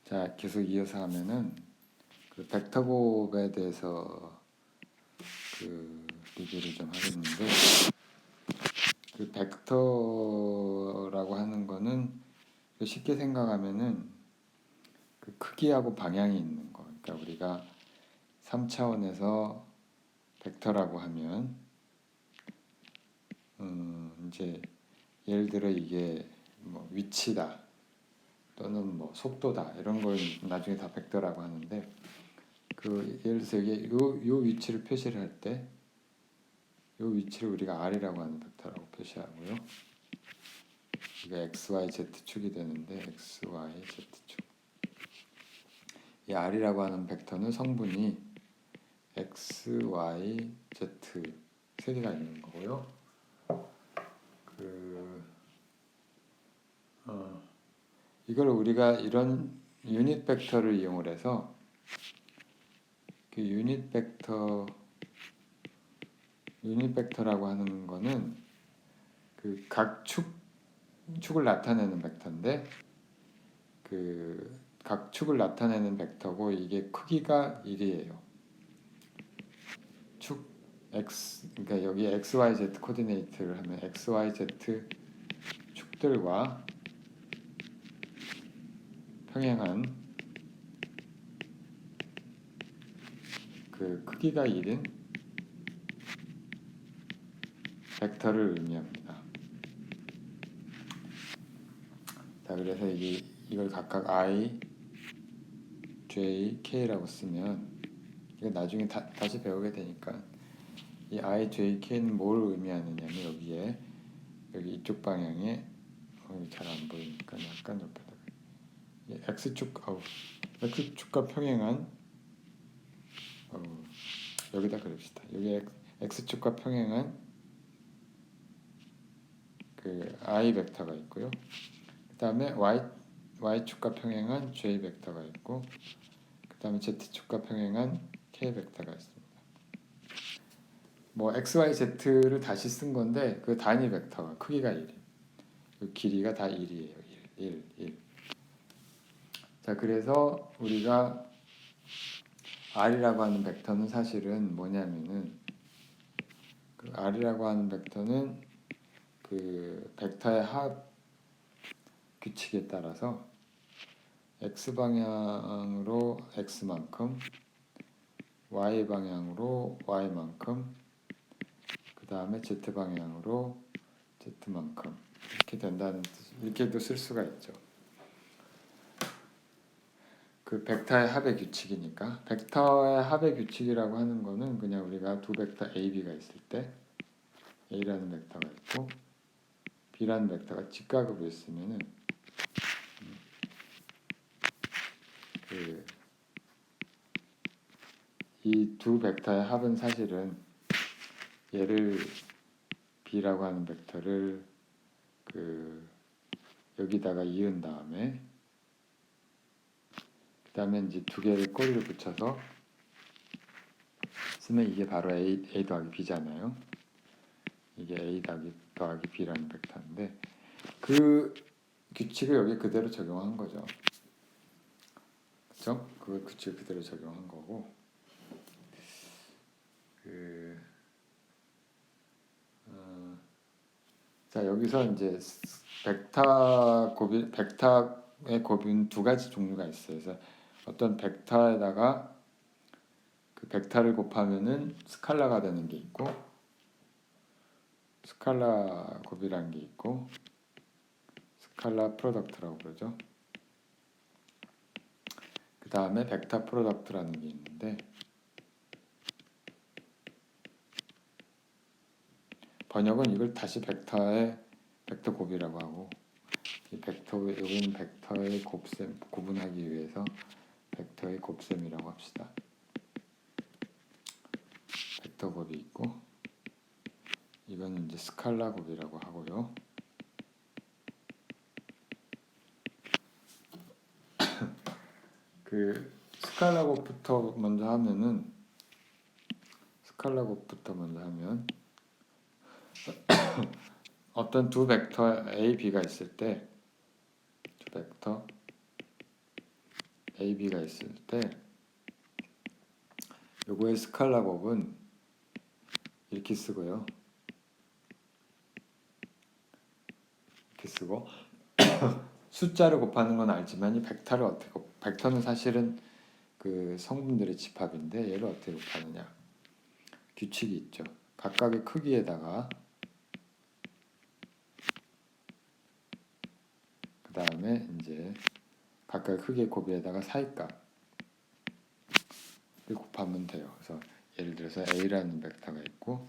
자, 계속 이어서 하면은 그 벡터 곱에 대해서 그 리뷰를 좀 하겠는데, 그 벡터라고 하는 거는 쉽게 생각하면은 그 크기하고 방향이 있는 거. 그러니까 우리가 3차원에서 벡터라고 하면 이제 예를 들어 이게 뭐 위치다 또는 뭐 속도다 이런 걸 나중에 다 벡터라고 하는데, 그 예를 들어서 이게 요 위치를 표시를 할 때 요 위치를 우리가 R이라고 하는 벡터라고 표시하고요. 이게 x, y, z 축이 되는데 x, y, z 축. 이 R이라고 하는 벡터는 성분이 x, y, z 세 개가 있는 거고요. 이걸 우리가 이런 유닛 벡터를 이용을 해서 그 유닛 벡터라고 하는 거는 그 각 축을 나타내는 벡터인데, 그 각 축을 나타내는 벡터고 이게 크기가 1이에요. 축 x, 그러니까 여기 x, y, z 코디네이트를 하면 x, y, z 축들과 평행한 그 크기가 1인 벡터를 의미합니다. 자, 그래서 이걸 각각 i, j, k라고 쓰면 이거 나중에 다시 배우게 되니까 이 i, j, k는 뭘 의미하느냐면 여기 이쪽 방향에 잘 안 보이니까 약간 옆에다가 x축과 평행한 여기다 그립시다. 여기 x축과 평행한 그 i 벡터가 있고요. 그 다음에 y축과 평행한 j 벡터가 있고, 그 다음에 z축과 평행한 k 벡터가 있습니다. 뭐 x, y, z를 다시 쓴 건데 그 단위 벡터가 크기가 1, 그 길이가 다 1이에요. 1. 자, 그래서 우리가 R이라고 하는 벡터는 사실은 뭐냐면은, 그 R이라고 하는 벡터는 그 벡터의 합 규칙에 따라서 x 방향으로 x만큼, y 방향으로 y만큼, 그 다음에 z 방향으로 z만큼 이렇게 된다는 뜻, 이렇게도 쓸 수가 있죠. 그 벡터의 합의 규칙이니까. 벡터의 합의 규칙이라고 하는 거는 그냥 우리가 두 벡터 A, B가 있을 때 A라는 벡터가 있고 B라는 벡터가 직각으로 있으면은 이 두 벡터의 합은 사실은 얘를 B라고 하는 벡터를 여기다가 이은 다음에 그 다음에 이제 두 개를 꼬리를 붙여서 쓰면 이게 바로 A 더하기 B잖아요. 이게 A 더하기 B라는 벡터인데 그 규칙을 여기 그대로 적용한 거죠. 그렇죠? 그 규칙을 그대로 적용한 거고, 자, 여기서 이제 벡터의 곱은 두 가지 종류가 있어요. 그래서 어떤 벡터에다가 그 벡터를 곱하면은 스칼라가 되는 게 있고, 스칼라 곱이라는 게 있고, 스칼라 프로덕트라고 그러죠. 그 다음에 벡터 프로덕트라는 게 있는데, 번역은 이걸 다시 벡터 곱이라고 하고, 여기는 벡터의 곱셈 구분하기 위해서 벡터의 곱셈이라고 합시다. 벡터 곱이 있고, 이거는 이제 스칼라 곱이라고 하고요. 그 스칼라 곱부터 먼저 하면 어떤 두 벡터 A, B가 있을 때 두 벡터 AB가 있을 때 요거의 스칼라 법은 이렇게 쓰고요. 이렇게 쓰고 숫자를 곱하는 건 알지만 이 벡터를 어떻게 벡터는 사실은 그 성분들의 집합인데 얘를 어떻게 곱하느냐 규칙이 있죠. 각각의 크기에다가 그 다음에 이제 각각의 크기의 곱에다가 사이값을 곱하면 돼요. 그래서 예를 들어서 A라는 벡터가 있고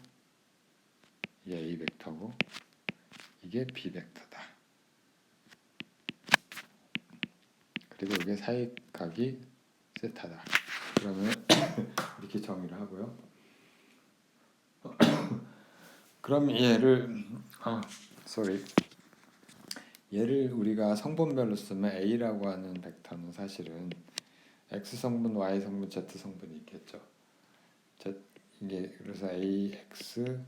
이게 A 벡터고 이게 B 벡터다. 그리고 이게 사이각이 세타다. 그러면 이렇게 정의를 하고요. 그럼 얘를 우리가 성분별로 쓰면 A라고 하는 벡터는 사실은 X 성분, Y 성분, Z 성분이 있겠죠. 이게 그래서 AX,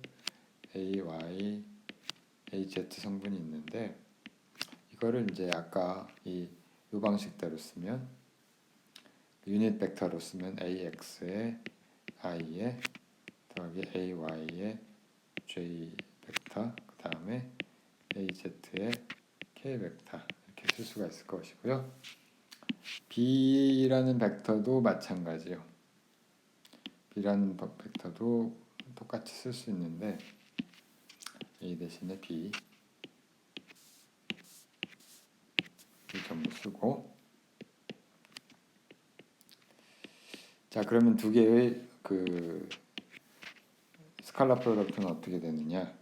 AY, AZ 성분이 있는데 이거를 이제 아까 이 방식대로 쓰면 유닛 벡터로 쓰면 AX에 I에 더하기 AY에 J 벡터 그 다음에 AZ에 K 벡터 이렇게 쓸 수가 있을 것이고요. B라는 벡터도 마찬가지요. B라는 벡터도 똑같이 쓸 수 있는데 A 대신에 B 전부 쓰고 자 그러면 두 개의 그 스칼라 프로덕트는 어떻게 되느냐?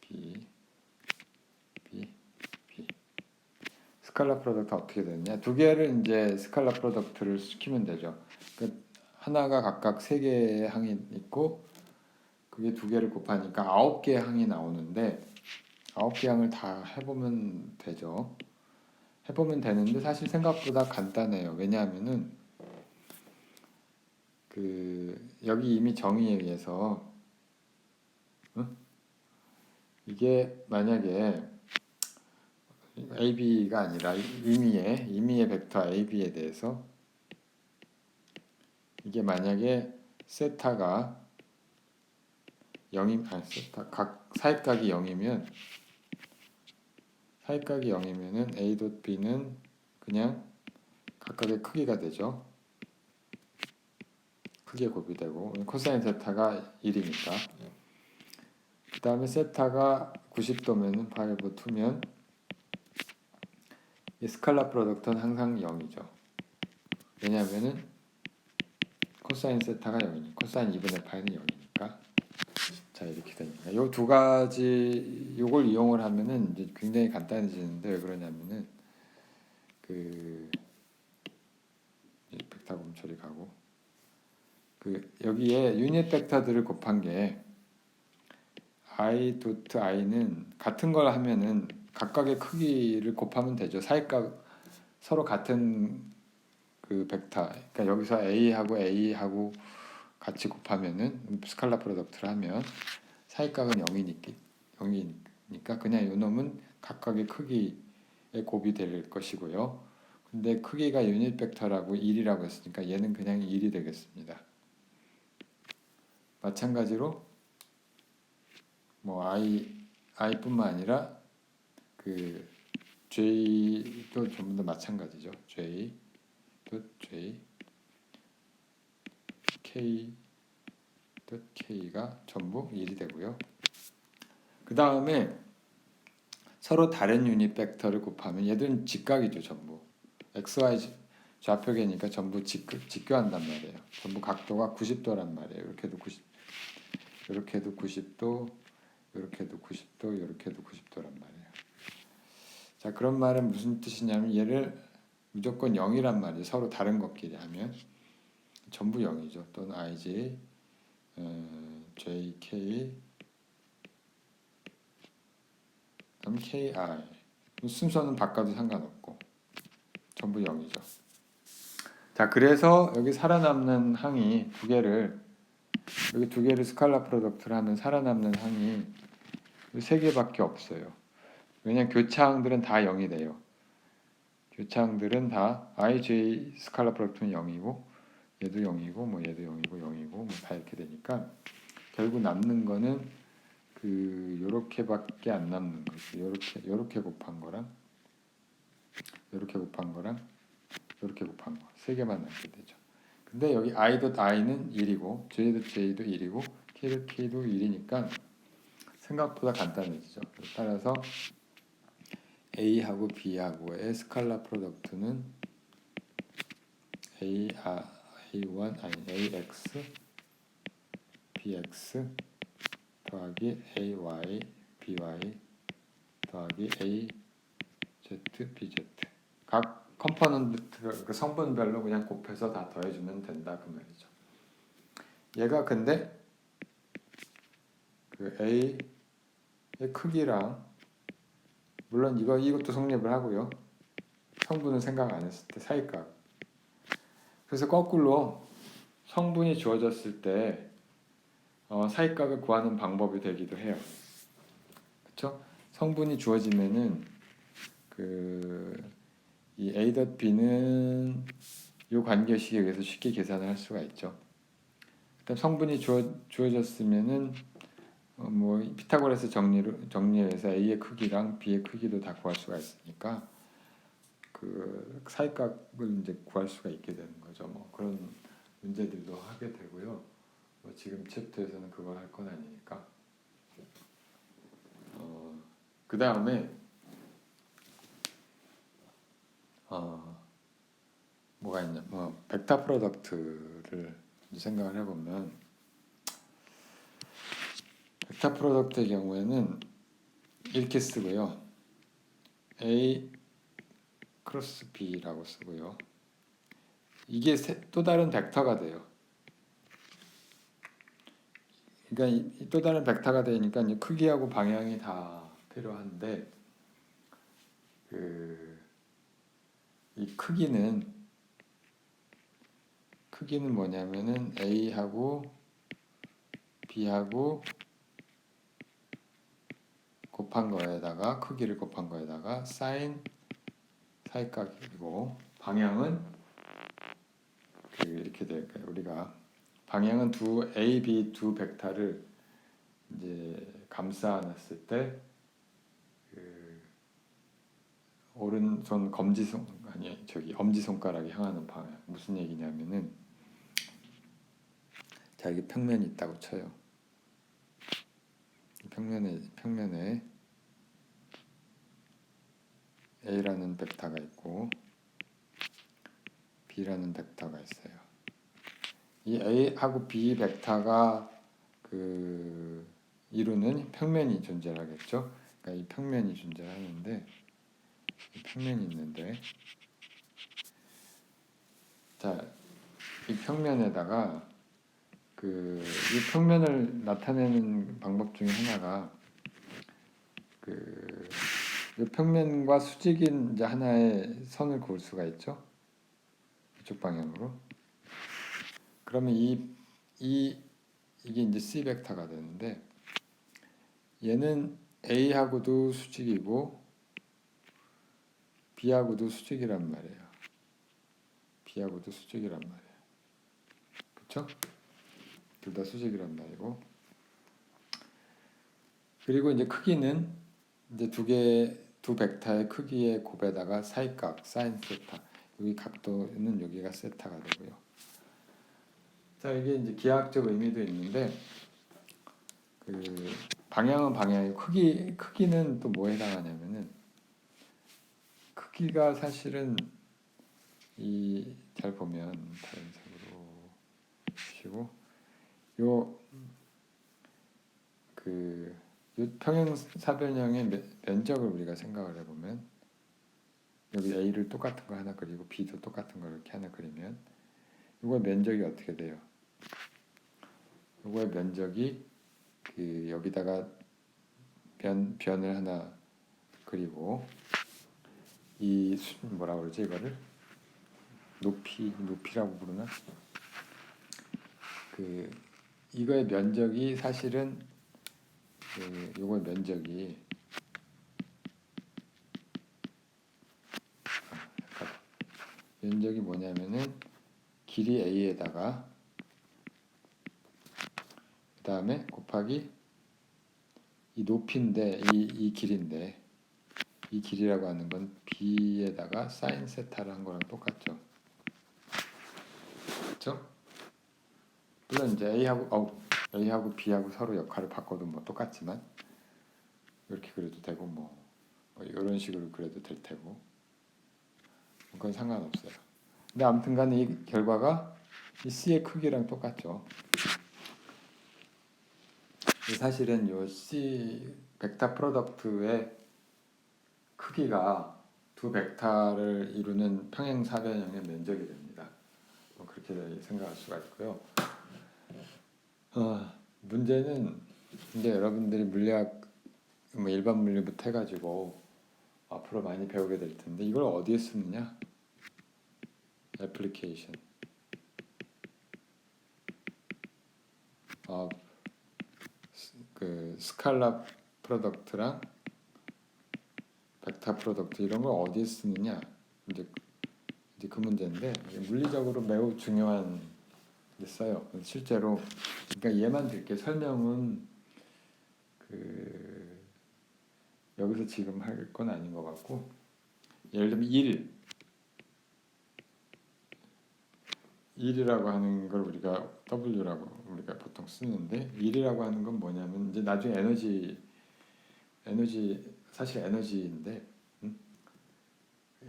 B 스칼라 프로덕트 어떻게 되느냐? 두 개를 이제 스칼라 프로덕트를 시키면 되죠. 그 하나가 각각 3개의 항이 있고 그게 2개를 곱하니까 9개의 항이 나오는데 9개 항을 다 해보면 되죠. 해보면 되는데 사실 생각보다 간단해요. 왜냐하면은 여기 이미 정의에 의해서 이게 만약에 AB가 아니라 임의의 벡터 AB에 대해서 이게 만약에 세타가 0이면 각 사익각이 0이면 A 닷 B는 그냥 각각의 크기가 되죠. 크기의 곱이 되고 코사인 세타가 1이니까 그 다음에 세타가 90도면 파이브 2면 이 스칼라 프로덕트는 항상 0이죠. 왜냐하면은 코사인 세타가 0이니까 코사인 2분의 파이는 0이니까 자 이렇게 되니까 요 두 가지 요걸 이용을 하면은 이제 굉장히 간단해지는데 왜 그러냐면은 벡터 곰 처리 가고 여기에 유닛 벡터들을 곱한 게 I 도트 I는 같은 걸 하면은 각각의 크기를 곱하면 되죠. 사이값 서로 같은 그 벡터 그러니까 여기서 A하고 같이 곱하면은 스칼라 프로덕트를 하면 사이값은 0이니까 그냥 요 놈은 각각의 크기의 곱이 될 것이고요. 근데 크기가 유닛 벡터라고 1이라고 했으니까 얘는 그냥 1이 되겠습니다. 마찬가지로 뭐 I뿐만 아니라 그 J도 전부 다 마찬가지죠. J K가 전부 1이 되고요. 그 다음에 서로 다른 유닛 벡터를 곱하면 얘들은 직각이죠. 전부 XY 좌표계니까 전부 직교한단 말이에요. 전부 각도가 90도란 말이에요. 이렇게도 90도, 이렇게도 90도, 이렇게도 90도란 말이에요. 자, 그런 말은 무슨 뜻이냐면 얘를 무조건 0이란 말이에요. 서로 다른 것끼리 하면 전부 0이죠. 또는 IJ, JK, 그럼 KI 순서는 바꿔도 상관없고 전부 0이죠. 자, 그래서 여기 살아남는 항이 여기 두 개를 스칼라 프로덕트를 하면 살아남는 항이 3개밖에 없어요. 왜냐면 교차항들은 다 0이 돼요. 교차항들은 다 ij 스칼라 프로덕트는 0이고 얘도 0이고 뭐 얘도 0이고 0이고 뭐 다 이렇게 되니까 결국 남는 거는 그 요렇게밖에 안 남는 거지. 요렇게 곱한 거랑 요렇게 곱한 거랑 요렇게 곱한 거 세 개만 남게 되죠. 근데 여기 i.i는 1이고 j.j도 1이고 k.k도 1이니까 생각보다 간단해지죠. 따라서 a하고 b하고의 스칼라 프로덕트는 a1 아니 ax bx 더하기 ay by 더하기 a z bz 각 컴포넌트 그 성분별로 그냥 곱해서 다 더해주면 된다 그 말이죠. 얘가 근데 그 a의 크기랑 물론 이것도 성립을 하고요. 성분은 생각 안 했을 때 사이값. 그래서 거꾸로 성분이 주어졌을 때 사이값을 구하는 방법이 되기도 해요. 그렇죠? 성분이 주어지면은 이 a.b는 이 관계식에 의해서 쉽게 계산을 할 수가 있죠. 일단 성분이 주어졌으면은 뭐 피타고라스 정리해서 a의 크기랑 b의 크기도 다 구할 수가 있으니까 그 사이값을 이제 구할 수가 있게 되는 거죠. 뭐 그런 문제들도 하게 되고요. 뭐 지금 챕터에서는 그걸 할 건 아니니까. 그 다음에 뭐가 있냐? 뭐 벡터 프로덕트를 생각을 해보면 벡터 프로덕트의 경우에는 이렇게 쓰고요. A 크로스 B라고 쓰고요. 이게 또 다른 벡터가 돼요. 그러니까 또 다른 벡터가 되니까 크기하고 방향이 다 필요한데 이 크기는 뭐냐면은 A하고 B하고 곱한 거에다가 크기를 곱한 거에다가 사인 사이값이고 방향은 이렇게 될까요? 우리가 방향은 A, B 두 벡터를 이제 감싸놨을 때 오른손 엄지손가락이 향하는 방향 무슨 얘기냐면은 자 여기 평면이 있다고 쳐요. 평면에 A라는 벡터가 있고 B라는 벡터가 있어요. 이 A하고 B 벡터가 이루는 평면이 존재하겠죠. 그러니까 이 평면이 존재하는데 이 평면이 있는데 자, 이 평면에다가 이 평면을 나타내는 방법 중에 하나가 이 평면과 수직인 이제 하나의 선을 그을 수가 있죠. 이쪽 방향으로. 그러면 이게 이제 C 벡터가 되는데 얘는 A하고도 수직이고 B하고도 수직이란 말이에요. B하고도 수직이란 말이에요. 그렇죠? 둘 다 수직이란 말이고. 그리고 이제 크기는 이제 두 벡터의 크기의 곱에다가 사이값 사인 세타. 여기 각도는 여기가 세타가 되고요. 자, 이게 이제 기하학적 의미도 있는데 방향은 방향이고 크기는 또 뭐에 해당하냐면은 크기가 사실은 잘 보면 다른 색으로 보시고 요 평행사변형의 면적을 우리가 생각을 해보면 여기 A를 똑같은 거 하나 그리고 B도 똑같은 거 이렇게 하나 그리면 이거의 면적이 어떻게 돼요? 이거의 면적이 여기다가 변을 하나 그리고 뭐라 그러지 이거를 높이라고 부르나? 이거의 면적이 사실은 요거의 면적이 면적이 뭐냐면은 길이 a에다가 그 다음에 곱하기 이 높이인데 이 길인데 이 길이라고 하는 건 b에다가 사인 세타를 한 거랑 똑같죠. 그렇죠? 물론 이제 a하고 b하고 서로 역할을 바꿔도 뭐 똑같지만 이렇게 그려도 되고 뭐 이런 식으로 그려도 될 테고 그건 상관없어요. 근데 아무튼간 이 결과가 이 C의 크기랑 똑같죠. 사실은 이 C 벡터 프로덕트의 크기가 두 벡터를 이루는 평행사변형의 면적이 됩니다. 뭐 그렇게 생각할 수가 있고요. 문제는 이제 여러분들이 물리학 뭐 일반 물리부터 해가지고 앞으로 많이 배우게 될 텐데 이걸 어디에 쓰느냐? 애플리케이션. 그 스칼라 프로덕트랑 벡터 프로덕트 이런 걸 어디에 쓰느냐? 이제 그 문제인데 물리적으로 매우 중요한 게 써요. 실제로 그러니까 얘만 들게 설명은 그 여기서 지금 할 건 아닌 것 같고 예를 들면 1이라고 하는 걸 우리가 W라고 우리가 보통 쓰는데 1이라고 하는 건 뭐냐면 이제 나중에 에너지 사실 에너지인데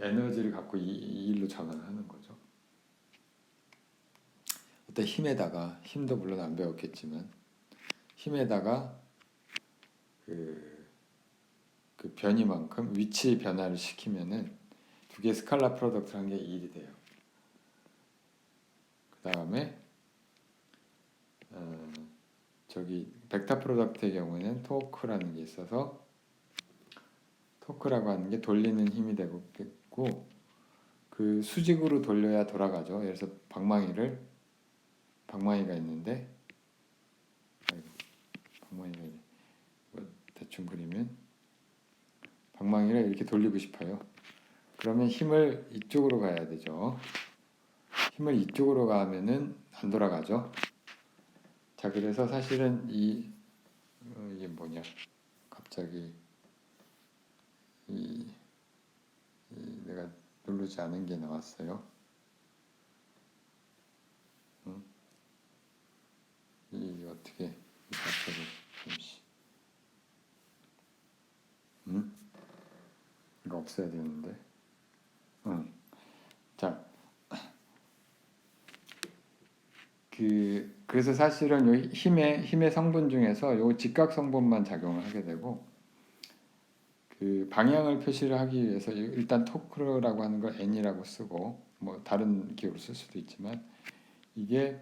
에너지를 갖고 이 1로 전환하는 거죠. 어떤 힘도 물론 안 배웠겠지만 힘에다가 그 변이만큼 위치 변화를 시키면은 두 개의 스칼라 프로덕트라는 게 1이 돼요. 그 다음에 저기 벡터 프로덕트의 경우에는 토크라는 게 있어서 토크라고 하는 게 돌리는 힘이 되고 그 수직으로 돌려야 돌아가죠. 예를 들어서 방망이가 있는데 방망이가 뭐 대충 그리면 방망이를 이렇게 돌리고 싶어요. 그러면 힘을 이쪽으로 가야 되죠. 힘을 이쪽으로 가면은 안 돌아가죠. 자, 그래서 사실은 이게 뭐냐? 갑자기 내가 누르지 않은 게 나왔어요. 이 어떻게 갑자기 잠시 이거 없애야 되는데. 자, 그래서 사실은 요 힘의 성분 중에서 요 직각 성분만 작용을 하게 되고 그 방향을 표시를 하기 위해서 일단 토크라고 하는 걸 n이라고 쓰고 뭐 다른 기호로 쓸 수도 있지만 이게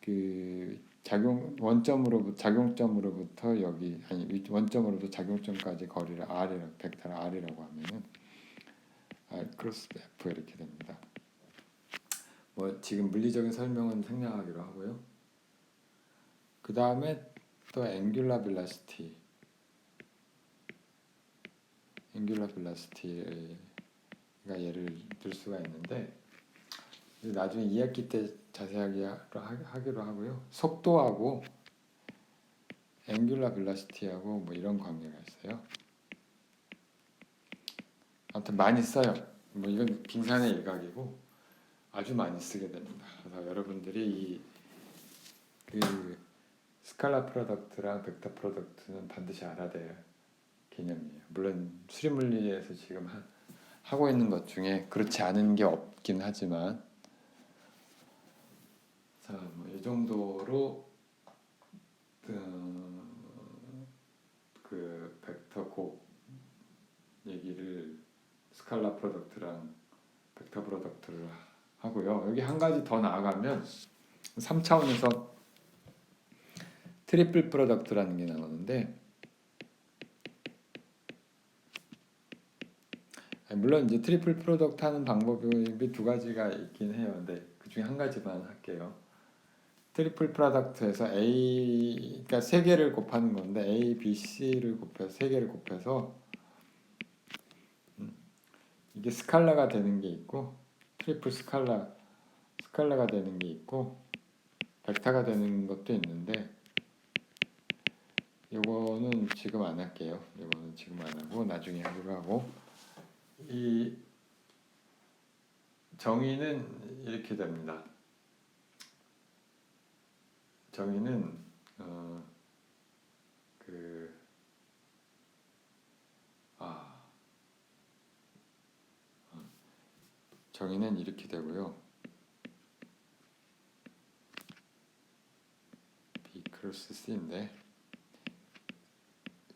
그 작용점으로부터 여기 원점으로부터 작용점까지 거리를 r이라고 벡터 r이라고 하면은 r 크로스 f 이렇게 됩니다. 뭐 지금 물리적인 설명은 생략하기로 하고요. 그 다음에 또 앵귤라 벨라시티가 예를 들 수가 있는데 나중에 2학기 때 자세하게 하기로 하고요. 속도하고 앵귤라 벨라시티하고 뭐 이런 관계가 있어요. 아무튼 많이 써요. 뭐 이건 빙산의 일각이고 아주 많이 쓰게 됩니다. 그래서 여러분들이 그 스칼라 프로덕트랑 벡터 프로덕트는 반드시 알아야 될 개념이에요. 물론 수리물리에서 지금 하고 있는 것 중에 그렇지 않은 게 없긴 하지만 자, 뭐 이 정도로 그 벡터 곱 얘기를 스칼라 프로덕트랑 벡터 프로덕트를 하고요. 여기 한 가지 더 나아가면 3차원에서 트리플 프로덕트라는 게 나오는데 물론 이제 트리플 프로덕트 하는 방법이 두 가지가 있긴 해요. 근데 그 중에 한 가지만 할게요. 트리플 프로덕트에서 그러니까 세 개를 곱하는 건데 A, B, C를 곱해서 세 개를 곱해서 이게 스칼라가 되는 게 있고 트리플 스칼라가 되는 게 있고 벡터가 되는 것도 있는데 요거는 지금 안 할게요. 요거는 지금 안 하고 나중에 하기로 하고 이 정의는 이렇게 됩니다. 정의는 그 정의는 이렇게 되고요. B 크로스 C인데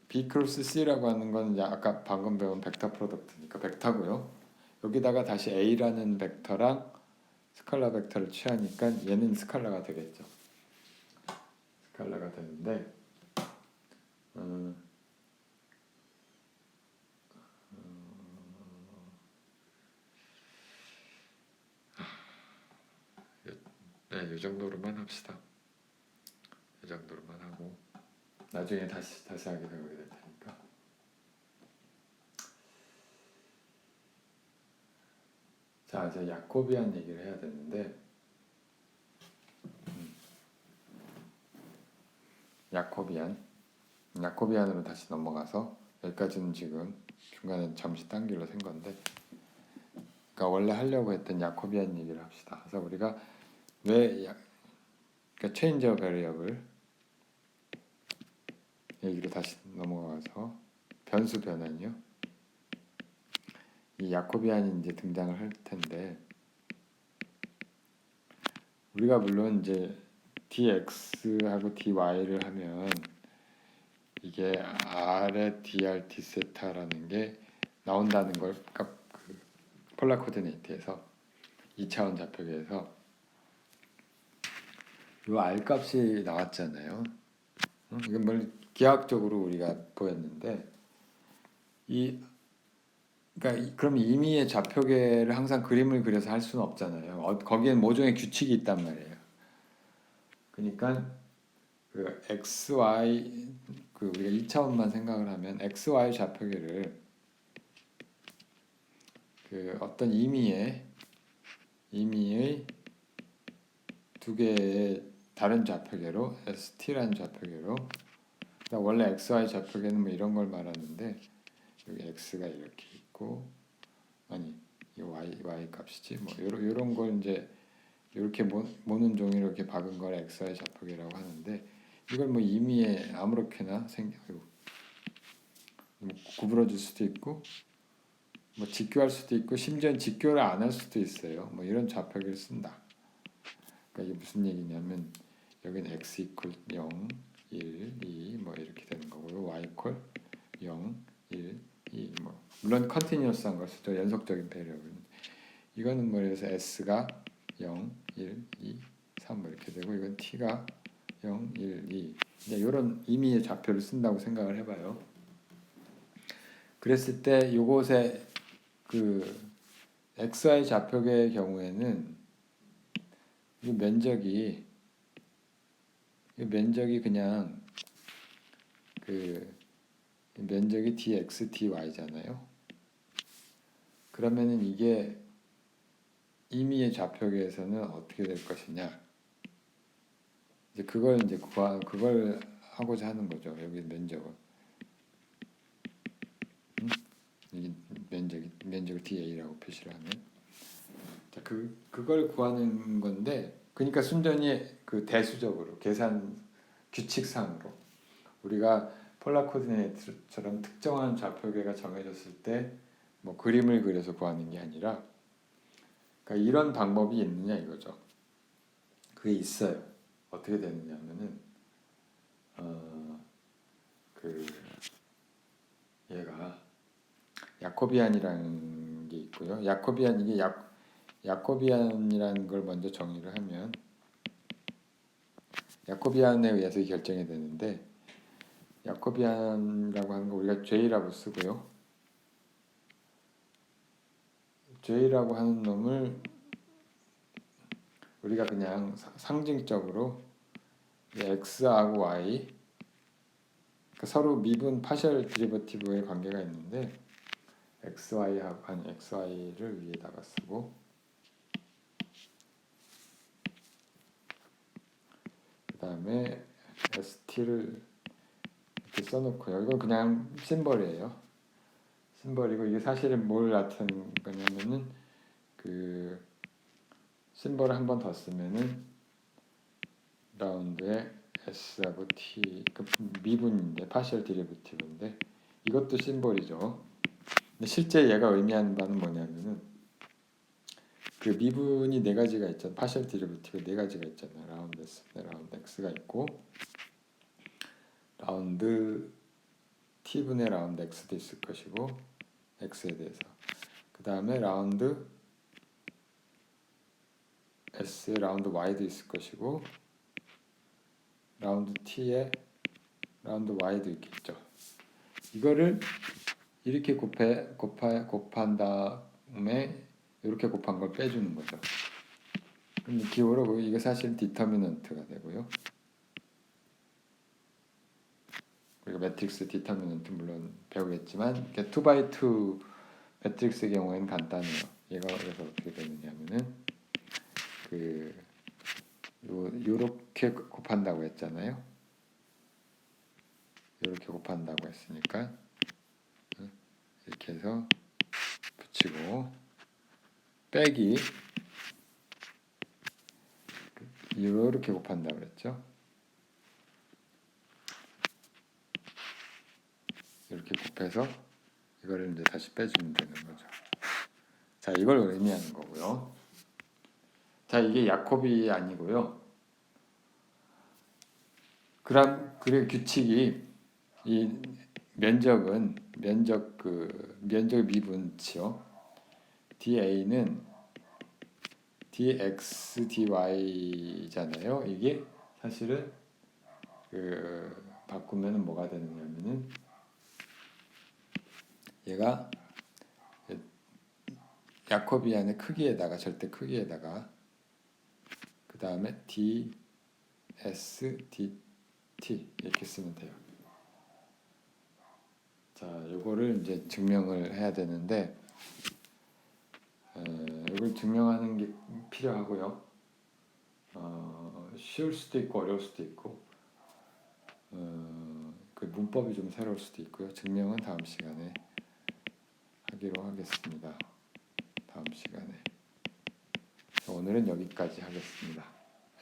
B 크로스 C라고 하는 건 아까 방금 배운 벡터 프로덕트니까 벡터고요. 여기다가 다시 A라는 벡터랑 스칼라 벡터를 취하니까 얘는 스칼라가 되겠죠. 스칼라가 되는데 네, 이 정도로만 합시다. 이 정도로만 하고 나중에 다시 하게 될 테니까. 자, 이제 야코비안 얘기를 해야 되는데 야코비안으로 다시 넘어가서 여기까지는 지금 중간에 잠시 딴길로 생 건데, 그러니까 원래 하려고 했던 야코비안 얘기를 합시다. 그래서 우리가 그러니까 체인지 오브 베리어블 얘기로 다시 넘어가서 변수 변환이요. 이 야코비안이 이제 등장을 할 텐데 우리가 물론 이제 dx하고 dy를 하면 이게 r의 dr d세타라는 게 나온다는 걸 그 폴라 코디네이트에서 2차원 좌표계에서 요 r 값이 나왔잖아요. 이건 뭘 기하학적으로 우리가 보였는데 그러니까 그럼 임의의 좌표계를 항상 그림을 그려서 할 수는 없잖아요. 거기엔 모종의 규칙이 있단 말이에요. 그러니까 그 xy 그 우리가 2차원만 생각을 하면 xy 좌표계를 그 어떤 임의의 두 개의 다른 좌표계로 st라는 좌표계로, 원래 xy 좌표계는 뭐 이런 걸 말하는데 여기 x가 이렇게 있고 아니 이 y 값이지 뭐 요런 걸 이제 이렇게 모는 종이로 이렇게 박은 걸 xy 좌표계라고 하는데 이걸 뭐 임의에 아무렇게나 뭐 구부러 줄 수도 있고 뭐 직교할 수도 있고 심지어 직교를 안 할 수도 있어요. 뭐 이런 좌표계를 쓴다. 그러니까 이게 무슨 얘기냐면 여기는 x 이퀄 0, 1, 2 뭐 이렇게 되는 거고요. y 이퀄 0, 1, 2 뭐 물론 컨티뉴어스한 걸 쓰죠. 연속적인 배력은. 이거는 뭐 그래서 s가 0, 1, 2, 3 뭐 이렇게 되고 이건 t가 0, 1, 2 이제 이런 임의의 좌표를 쓴다고 생각을 해봐요. 그랬을 때 요것의 그 xy 좌표계의 경우에는 이 면적이 그냥 그 면적이 dx dy잖아요. 그러면은 이게 임의의 좌표계에서는 어떻게 될 것이냐? 이제 그걸 하고자 하는 거죠. 여기 면적을. 이 면적을 da라고 표시를 하면. 자, 그걸 구하는 건데, 그러니까 순전히 그 대수적으로 계산 규칙상으로 우리가 폴라 코디네이트처럼 특정한 좌표계가 정해졌을 때 뭐 그림을 그려서 구하는 게 아니라, 그러니까 이런 방법이 있느냐 이거죠. 그게 있어요. 어떻게 되느냐면은 그 얘가 야코비안이라는 게 있고요. 야코비안이라는 걸 먼저 정의를 하면 야코비안에 의해서 결정이 되는데 야코비안이라고 하는 거 우리가 J라고 쓰고요. J라고 하는 놈을 우리가 그냥 상징적으로 X하고 Y 그러니까 서로 미분 파셜 디리버티브의 관계가 있는데 XY를 위에다가 쓰고 그다음에 st를 이렇게 써놓고요. 이건 그냥 심벌이에요. 심벌이고 이게 사실은 뭘 나타내는 거냐면은 그 심벌을 한 번 더 쓰면은 라운드에 s하고 t 그 미분인데 파셜 디리버티브인데 이것도 심벌이죠. 근데 실제 얘가 의미하는 바는 뭐냐면은 그 미분이 네 가지가 있잖아. 파셜 디리버티브 네 가지가 있잖아. 라운드 s, 라운드 x가 있고 라운드 t분의 라운드 x도 있을 것이고 x에 대해서 그 다음에 라운드 s에 라운드 y도 있을 것이고 라운드 t에 라운드 y도 있겠죠. 이거를 이렇게 곱한 다음에 이렇게 곱한 걸 빼주는 거죠. 그럼 기호로 이게 사실 디터미넌트가 되고요. 우리가 매트릭스 디터미넌트 물론 배우겠지만 2x2 매트릭스의 경우에는 간단해요. 얘가 그래서 어떻게 되느냐면은 요렇게 곱한다고 했잖아요. 요렇게 곱한다고 했으니까 이렇게 해서 붙이고 빼기 요렇게 곱한다고 그랬죠. 이렇게 곱해서 이거를 이제 다시 빼주면 되는 거죠. 자, 이걸 의미하는 거고요. 자, 이게 야코비 아니고요. 그래 규칙이 이 면적은 면적 미분치요. dA는 dx dy잖아요. 이게 사실은 바꾸면 뭐가 되느냐면은 얘가 야코비안의 크기에다가 절대 크기에다가 그 다음에 ds dt 이렇게 쓰면 돼요. 자, 요거를 이제 증명을 해야 되는데 이걸 증명하는 게 필요하고요. 쉬울 수도 있고 어려울 수도 있고 그 문법이 좀 새로울 수도 있고요. 증명은 다음 시간에 하기로 하겠습니다. 다음 시간에. 오늘은 여기까지 하겠습니다.